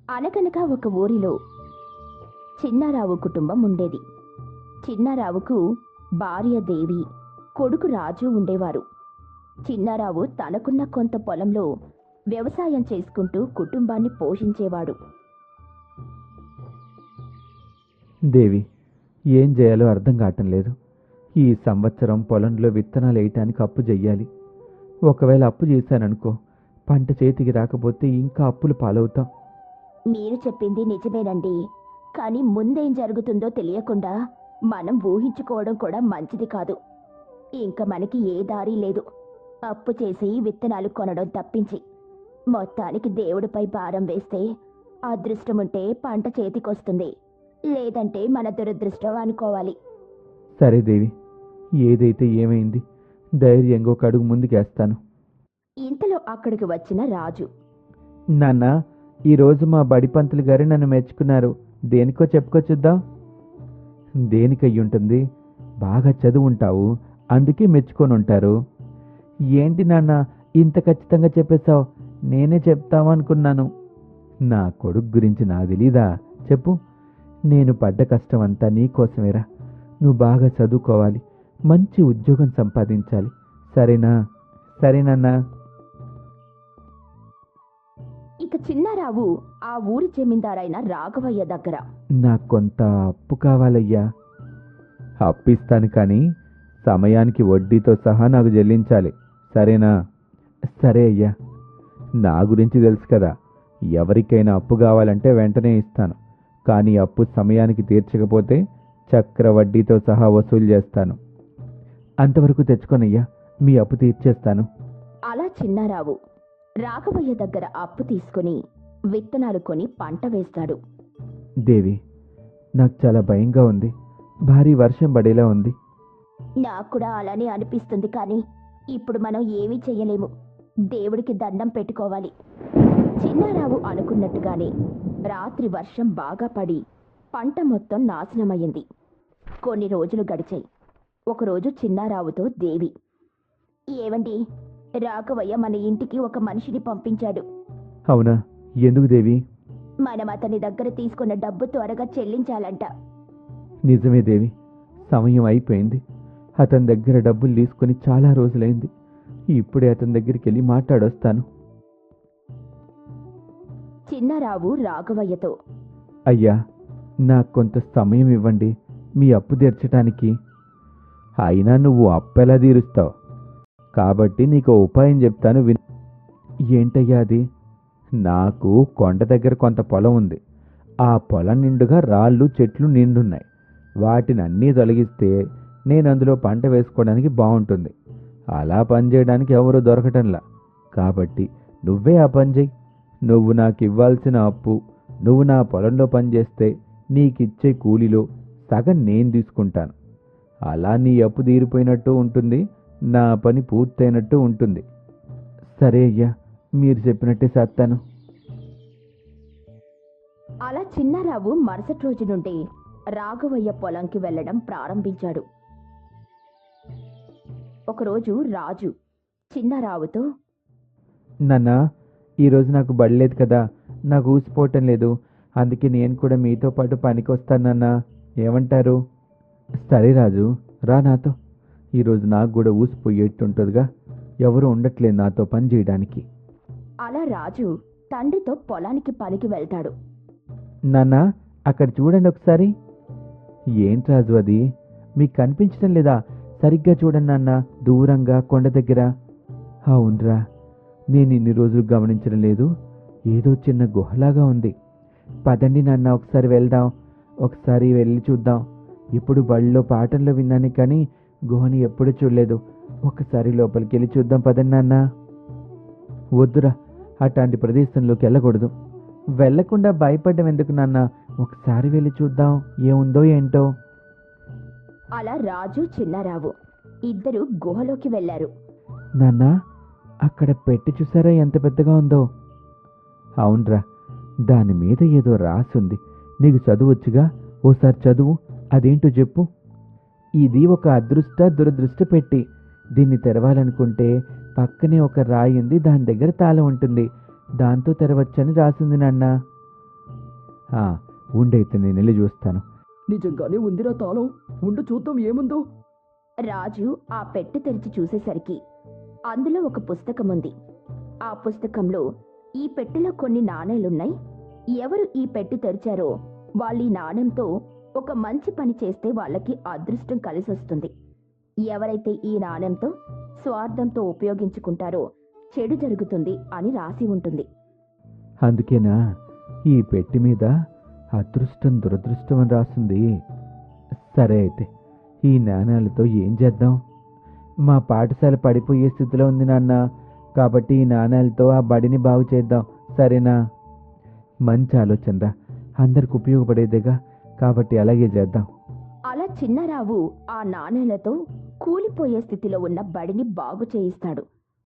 అనగనగా ఒక ఊరిలో చిన్నారావు కుటుంబం ఉండేది. చిన్నారావుకు భార్య దేవి, కొడుకు రాజు ఉండేవారు. చిన్నారావు తనకున్న కొంత పొలంలో వ్యవసాయం చేసుకుంటూ కుటుంబాన్ని పోషించేవాడు. దేవి, ఏం చేయాలో అర్థం కావటం లేదు. ఈ సంవత్సరం పొలంలో విత్తనాలు వేయటానికి అప్పు చెయ్యాలి. ఒకవేళ అప్పు చేశాననుకో, పంట చేతికి రాకపోతే ఇంకా అప్పులు పాలవుతాం. మీరు చెప్పింది నిజమేనండి, కానీ ముందేం జరుగుతుందో తెలియకుండా మనం ఊహించుకోవడం కూడా మంచిది కాదు. ఇంకా మనకి ఏ దారి లేదు అప్పు చేసి విత్తనాలు కొనడం తప్పించి. మొత్తానికి దేవుడిపై భారం వేస్తే అదృష్టముంటే పంట చేతికొస్తుంది, లేదంటే మన దురదృష్టం అనుకోవాలి. సరే దేవి, ఏదైతే ఏమైంది, ధైర్యంగా ఒక అడుగు ముందుకేస్తాను. ఇంతలో అక్కడికి వచ్చిన రాజు, నాన్న, ఈరోజు మా బడి పంతులు గారు నన్ను మెచ్చుకున్నారు. దేనికో చెప్పుకొచ్చుద్దాం. దేనికయ్యుంటుంది? బాగా చదువుంటావు, అందుకే మెచ్చుకొని ఉంటారు. ఏంటి నాన్న ఇంత ఖచ్చితంగా చెప్పేశావు? నేనే చెప్తామనుకున్నాను. నా కొడుకు గురించి నాకు తెలీదా? చెప్పు. నేను పడ్డ కష్టం అంతా నీకోసమేరా. నువ్వు బాగా చదువుకోవాలి, మంచి ఉద్యోగం సంపాదించాలి. సరేనా? సరేనన్నా. ఇక చిన్నారావు ఆ ఊరి జమీందారైన రాఘవయ్య దగ్గర, నాకు కొంత అప్పు కావాలయ్యా. అప్పు ఇస్తాను, కానీ సమయానికి వడ్డీతో సహా నాకు చెల్లించాలి. సరేనా? సరే అయ్యా. నా గురించి తెలుసు కదా, ఎవరికైనా అప్పు కావాలంటే వెంటనే ఇస్తాను, కానీ అప్పు సమయానికి తీర్చకపోతే చక్ర వడ్డీతో సహా వసూలు చేస్తాను. అంతవరకు తెచ్చుకోనయ్యా, మీ అప్పు తీర్చేస్తాను. అలా చిన్నారావు రాఘవయ్య దగ్గర అప్పు తీసుకుని విత్తనాలు కొని పంట వేస్తాడు. దేవి, నాకు చాలా భయంగా ఉంది. భారీ వర్షం పడేలా ఉంది. నాకు కూడా అలానే అనిపిస్తుంది, కానీ ఇప్పుడు మనం ఏమీ చెయ్యలేము. దేవుడికి దండం పెట్టుకోవాలి. చిన్నారావు అనుకున్నట్టుగానే రాత్రి వర్షం బాగా పడి పంట మొత్తం నాశనమయ్యింది. కొన్ని రోజులు గడిచాయి. ఒకరోజు చిన్నారావుతో దేవి, ఏవండి, రాఘవయ్య మన ఇంటికి ఒక మనిషిని పంపించాడు. అవునా? ఎందుకు దేవి? మనం అతని దగ్గర తీసుకున్న డబ్బు త్వరగా చెల్లించాలంట. నిజమే దేవి, సమయం అయిపోయింది. అతని దగ్గర డబ్బులు తీసుకుని చాలా రోజులైంది. ఇప్పుడే అతని దగ్గరికి వెళ్ళి మాట్లాడొస్తాను. చిన్నారావు రాఘవయ్యతో, అయ్యా, నాకు కొంత సమయం ఇవ్వండి మీ అప్పు తీర్చటానికి. అయినా నువ్వు అప్పు ఎలా తీరుస్తావు? కాబట్టి నీకు ఉపాయం చెప్తాను విను. ఏంటయ్యా అది? నాకు కొండ దగ్గర కొంత పొలం ఉంది. ఆ పొలం నిండుగా రాళ్ళు చెట్లు నిండున్నాయి. వాటిని అన్నీ తొలగిస్తే నేను అందులో పంట వేసుకోవడానికి బాగుంటుంది. అలా పనిచేయడానికి ఎవరూ దొరకటంలా. కాబట్టి నువ్వే ఆ పని చెయ్యి. నువ్వు నాకు ఇవ్వాల్సిన అప్పు, నువ్వు నా పొలంలో పనిచేస్తే నీకిచ్చే కూలీలో సగం నేను తీసుకుంటాను. అలా నీ అప్పు తీరిపోయినట్టు ఉంటుంది, నా పని పూర్తయినట్టు ఉంటుంది. సరే అయ్యా, మీరు చెప్పినట్టే చేస్తాను. అలా చిన్నారావు మరుసటి రోజు నుండి రాఘవయ్య పొలంకి వెళ్లడం ప్రారంభించాడు. ఒకరోజు రాజు చిన్నారావుతో, నాన్న, ఈరోజు నాకు బడిలేదు కదా, నాకు ఊసిపోవటం లేదు. అందుకే నేను కూడా మీతో పాటు పనికి వస్తానన్నా. ఏమంటారు? సరే రాజు, రా నాతో. ఈరోజు నాకు కూడా ఊసిపోయేట్టుంటుందిగా, ఎవరు ఉండట్లేదు నాతో పని చేయడానికి. అలా రాజు తండ్రితో పొలానికి పనికి వెళ్తాడు. నాన్న, అక్కడ చూడండి ఒకసారి. ఏంటి రాజు అది? మీకు కనిపించడం లేదా? సరిగ్గా చూడండి నాన్న, దూరంగా కొండ దగ్గర. అవునరా, నేను ఇన్ని రోజులు గమనించడం లేదు. ఏదో చిన్న గుహలాగా ఉంది. పదండి నాన్న, ఒకసారి వెళ్దాం. ఒకసారి వెళ్ళి చూద్దాం. ఇప్పుడు బడిలో పాఠంలో విన్నాను, కానీ గుహని ఎప్పుడూ చూడలేదు. ఒకసారి లోపలికి వెళ్ళి చూద్దాం పదండి నాన్న. వద్దురా, అట్లాంటి ప్రదేశంలోకి వెళ్ళకూడదు. వెళ్లకుండా భయపడ్డం ఎందుకు నాన్న? ఒకసారి వెళ్ళి చూద్దాం ఏముందో ఏంటో. అలా రాజు చిన్నారావు ఇద్దరు గుహలోకి వెళ్లారు. నాన్న, అక్కడ పెట్టి చూసారా ఎంత పెద్దగా ఉందో? అవునరా, దాని మీద ఏదో రాసుంది. నీకు చదువొచ్చుగా, ఓసారి చదువు. అదేంటో చెప్పు. ఇది ఒక అదృష్ట దురదృష్ట పెట్టి. దీన్ని తెరవాలనుకుంటే పక్కనే ఒక రాయి ఉంది, దాని దగ్గర తాళం ఉంటుంది. దాంతో తెరవచ్చని రాసింది నాన్న. ఆ, ఉండైతే నేను వెళ్ళి చూస్తాను. నిజంగానే ఉందిరా తాళం. ఉండు చూద్దాం ఏముందో. రాజు ఆ పెట్టె తెరిచి చూసేసరికి అందులో ఒక పుస్తకం ఉంది. ఆ పుస్తకంలో ఈ పెట్టెలో కొన్ని నాణేలున్నాయి. ఎవరు ఈ పెట్టె తెరిచారో వాళ్ళు ఈ నాణెంతో ఒక మంచి పని చేస్తే వాళ్ళకి అదృష్టం కలిసొస్తుంది. ఎవరైతే ఈ నాణెంతో స్వార్థంతో ఉపయోగించుకుంటారో చెడు జరుగుతుంది అని రాసి ఉంటుంది. అందుకేనా ఈ పెట్టి మీద అదృష్టం దురదృష్టం అని రాసింది? సరే అయితే ఈ నాణాలతో ఏం చేద్దాం? మా పాఠశాల పడిపోయే స్థితిలో ఉంది నాన్న, కాబట్టి ఈ నాణాలతో ఆ బడిని బాగు చేద్దాం, సరేనా? మంచి ఆలోచనరా, అందరికి ఉపయోగపడేదేగా, కాబట్టి అలాగే చేద్దాం. అలా చిన్నారావు ఆ నాణేలతో కూలిపోయే స్థితిలో ఉన్న బడిని బాగు చేయిస్తాడు.